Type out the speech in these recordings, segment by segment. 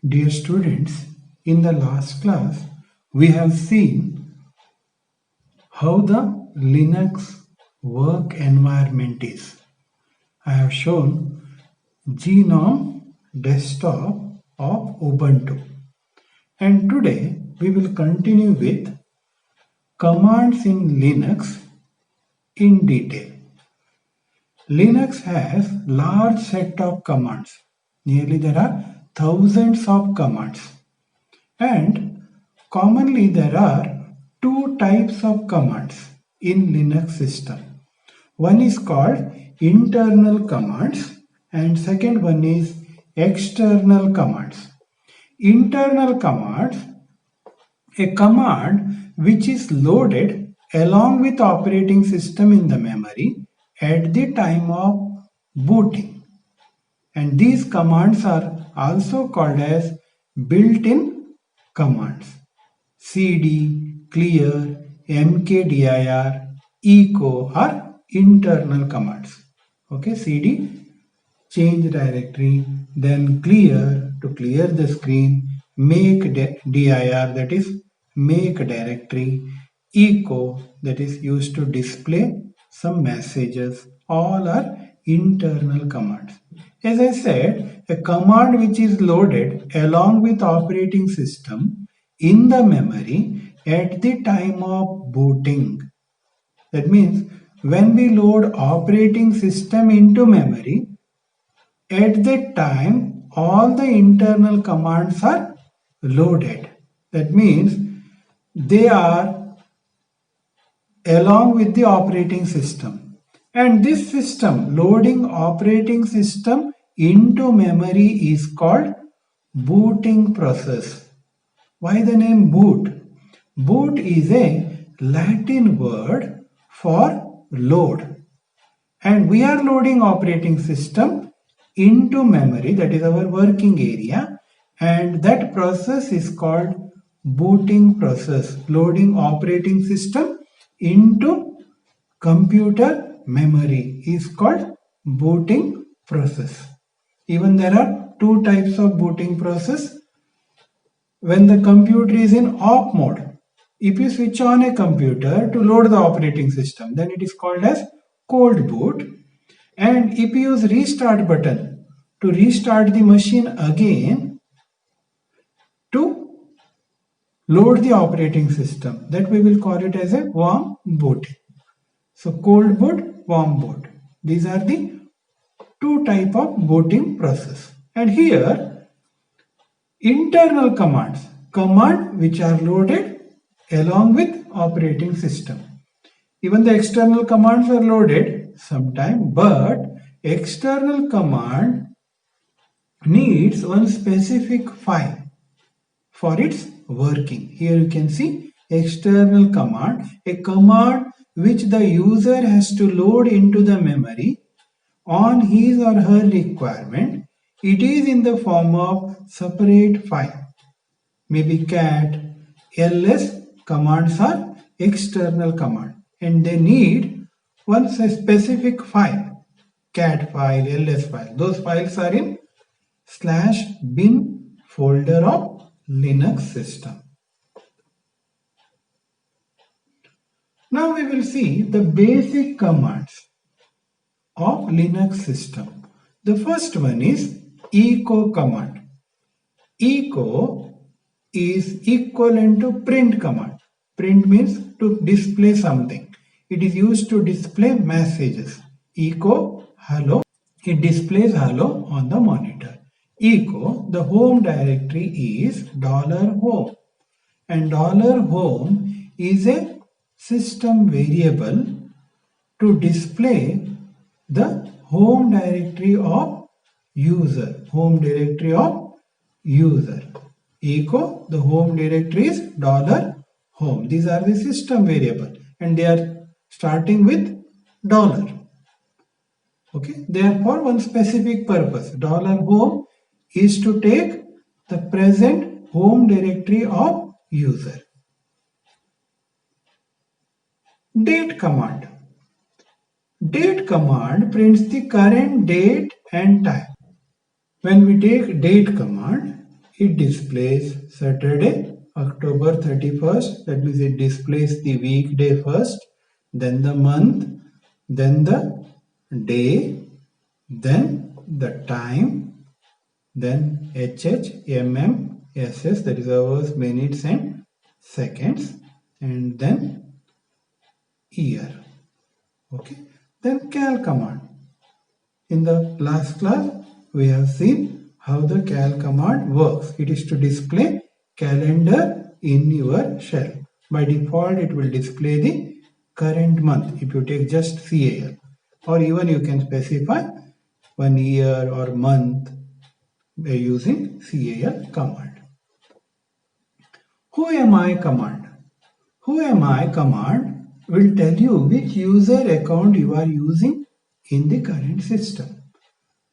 Dear students, in the last class, we have seen how the Linux work environment is. I have shown GNOME desktop of Ubuntu. And today we will continue with commands in Linux in detail. Linux has large set of commands. Nearly there are thousands of commands. And commonly there are two types of commands in Linux system. One is called internal commands and second one is external commands. Internal commands, a command which is loaded along with operating system in the memory at the time of booting. And these commands are also called as built-in commands. cd, clear, mkdir, echo are internal commands. Okay, cd, change directory, then clear to clear the screen, make dir, that is make directory, echo, that is used to display some messages. All are internal commands. As I said, a command which is loaded along with operating system in the memory at the time of booting. That means when we load operating system into memory, at that time all the internal commands are loaded. That means they are along with the operating system. And this system, loading operating system into memory, is called booting process. Why the name boot? Boot is a Latin word for load. And we are loading operating system into memory, that is our working area, and that process is called booting process. Loading operating system into computer memory is called booting process. Even there are two types of booting process. When the computer is in off mode, if you switch on a computer to load the operating system, then it is called as cold boot. And if you use restart button to restart the machine again to load the operating system, that we will call it as a warm boot. So cold boot, warm boot. These are the two type of booting process. And here internal commands, command which are loaded along with operating system. Even the external commands are loaded sometime, but external command needs one specific file for its working. Here you can see external command, a command which the user has to load into the memory on his or her requirement. It is in the form of separate file. Maybe cat, ls commands are external command and they need one specific file, cat file, ls file. Those files are in /bin folder of Linux system. Now we will see the basic commands of Linux system. The first one is echo command. Echo is equivalent to print command. Print means to display something. It is used to display messages. Echo hello. It displays hello on the monitor. Echo, the home directory is $home and $home is a system variable to display the home directory of user. Home directory of user. Echo, the home directory is $home. These are the system variable and they are starting with dollar. Okay, therefore one specific purpose. $home is to take the present home directory of user. Date command. Date command prints the current date and time. When we take date command, it displays Saturday, October 31st. That means it displays the weekday first, then the month, then the day, then the time, then SS, that is hours, minutes and seconds, and then year. Okay. Then cal command. In the last class, we have seen how the cal command works. It is to display calendar in your shell. By default, it will display the current month if you take just CAL, or even you can specify 1 year or month by using CAL command. Who am I command? Who am I command will tell you which user account you are using in the current system.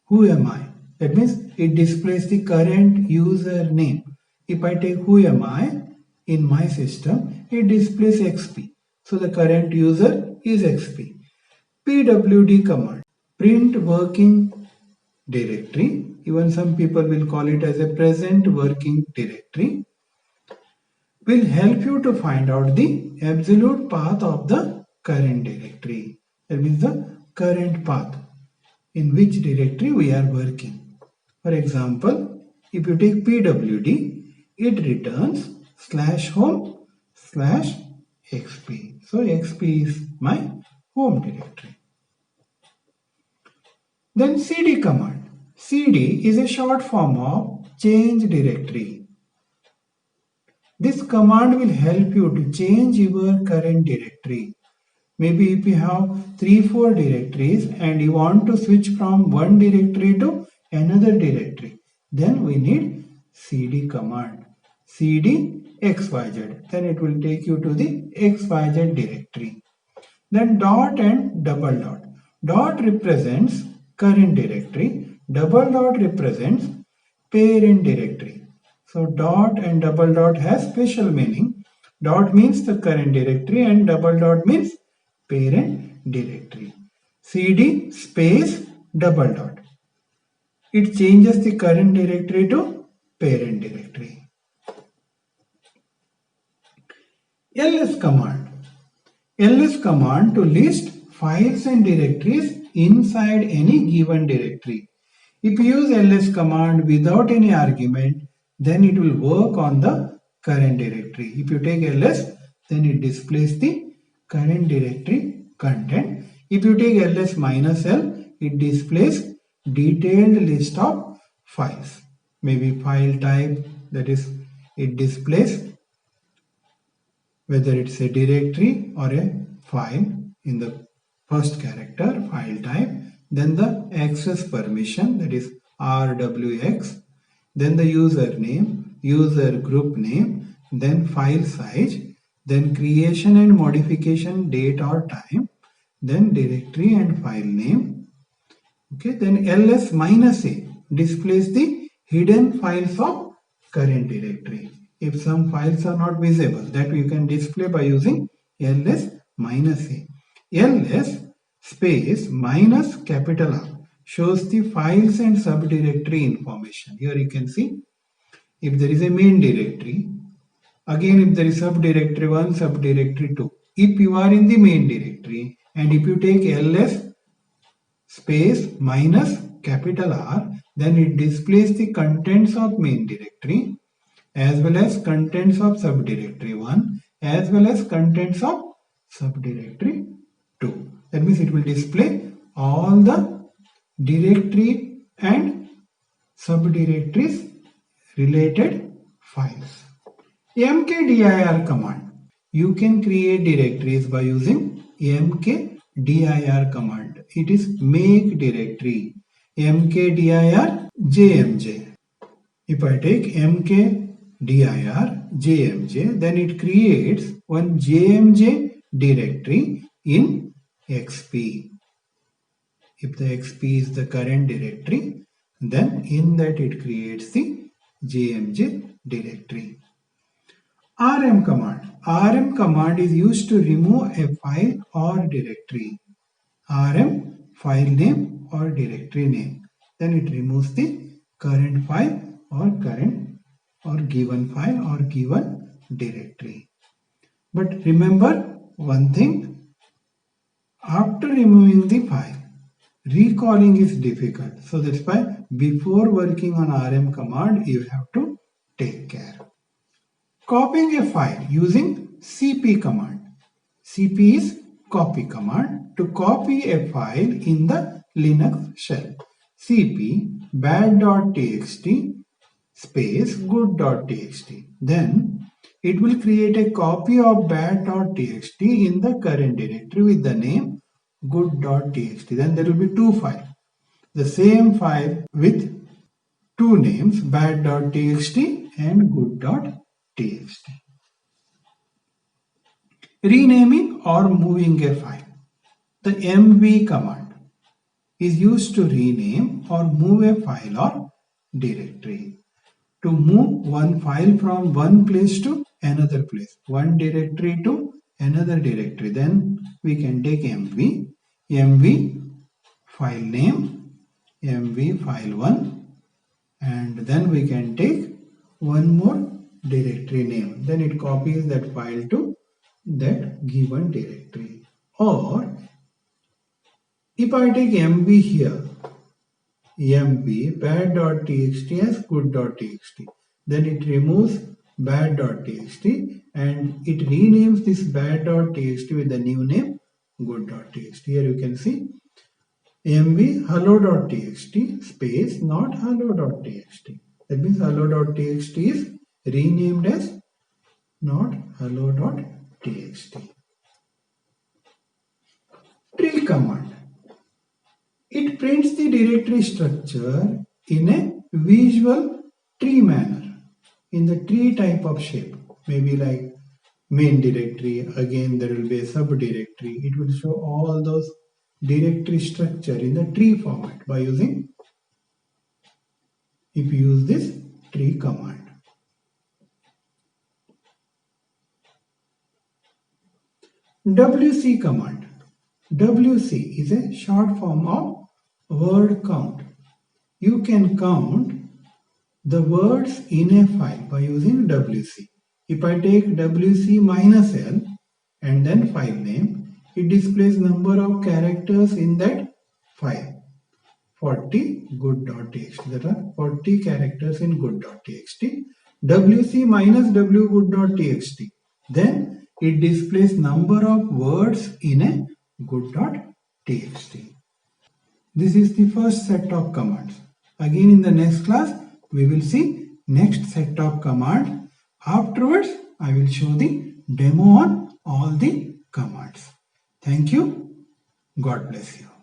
Who am I? That means it displays the current user name. If I take who am I in my system, it displays XP. So the current user is XP. PWD command, print working directory. Even some people will call it as a present working directory, will help you to find out the absolute path of the current directory. That means the current path in which directory we are working. For example, if you take PWD, it returns /home/xp. So xp is my home directory. Then cd command. Cd is a short form of change directory. This command will help you to change your current directory. Maybe if you have 3-4 directories and you want to switch from one directory to another directory, then we need cd command. Cd xyz. Then it will take you to the xyz directory. Then dot and double dot. Dot represents current directory. Double dot represents parent directory. So dot and double dot has special meaning. Dot means the current directory and double dot means parent directory. cd space double dot. It changes the current directory to parent directory. ls command. ls command to list files and directories inside any given directory. If you use ls command without any argument, then it will work on the current directory. If you take ls, then it displays the current directory content. If you take ls -l, it displays detailed list of files. Maybe file type, that is, it displays whether it's a directory or a file in the first character, file type, then the access permission, that is RWX, then the username, user group name, then file size, then creation and modification date or time, then directory and file name. Okay, then ls -a displays the hidden files of current directory. If some files are not visible, that you can display by using ls -a. ls space minus capital R shows the files and subdirectory information. Here you can see if there is a main directory, again if there is subdirectory 1, subdirectory 2. If you are in the main directory and if you take ls space minus capital R, then it displays the contents of main directory as well as contents of subdirectory 1 as well as contents of subdirectory 2. That means it will display all the directory and subdirectories related files. mkdir command. You can create directories by using mkdir command. It is make directory. mkdir jmj. If I take mkdir jmj, then it creates one jmj directory in xp. If the xp is the current directory, then in that it creates the jmj directory. rm command. rm command is used to remove a file or directory. rm file name or directory name. Then it removes the current file or current or given file or given directory. But remember one thing, after removing the file, recalling is difficult. So that's why before working on rm command, you have to take care. Copying a file using cp command. Cp is copy command to copy a file in the Linux shell. Cp bad.txt space good.txt. Then it will create a copy of bad.txt in the current directory with the name good.txt. Then there will be two files. The same file with two names, bad.txt and good.txt. Renaming or moving a file. The mv command is used to rename or move a file or directory. To move one file from one place to another place, one directory to another directory, then we can take mv file name, mv file1, and then we can take one more directory name. Then it copies that file to that given directory. Or if I take mv here, mv bad.txt as good.txt, then it removes bad.txt and it renames this bad.txt with the new name good.txt. Here you can see mv hello.txt space not hello.txt. That means hello.txt is renamed as not hello.txt. Tree command. It prints the directory structure in a visual tree manner, in the tree type of shape. Maybe like main directory, again there will be a subdirectory. It will show all those directory structure in the tree format by using, if you use this tree command. WC command. WC is a short form of word count. You can count the words in a file by using WC. If I take WC minus L and then file name, it displays number of characters in that file. 40 good.txt. There are 40 characters in good.txt. WC minus W good.txt. Then it displays number of words in a good.txt. This is the first set of commands. Again in the next class, we will see next set of command. Afterwards, I will show the demo on all the commands. Thank you. God bless you.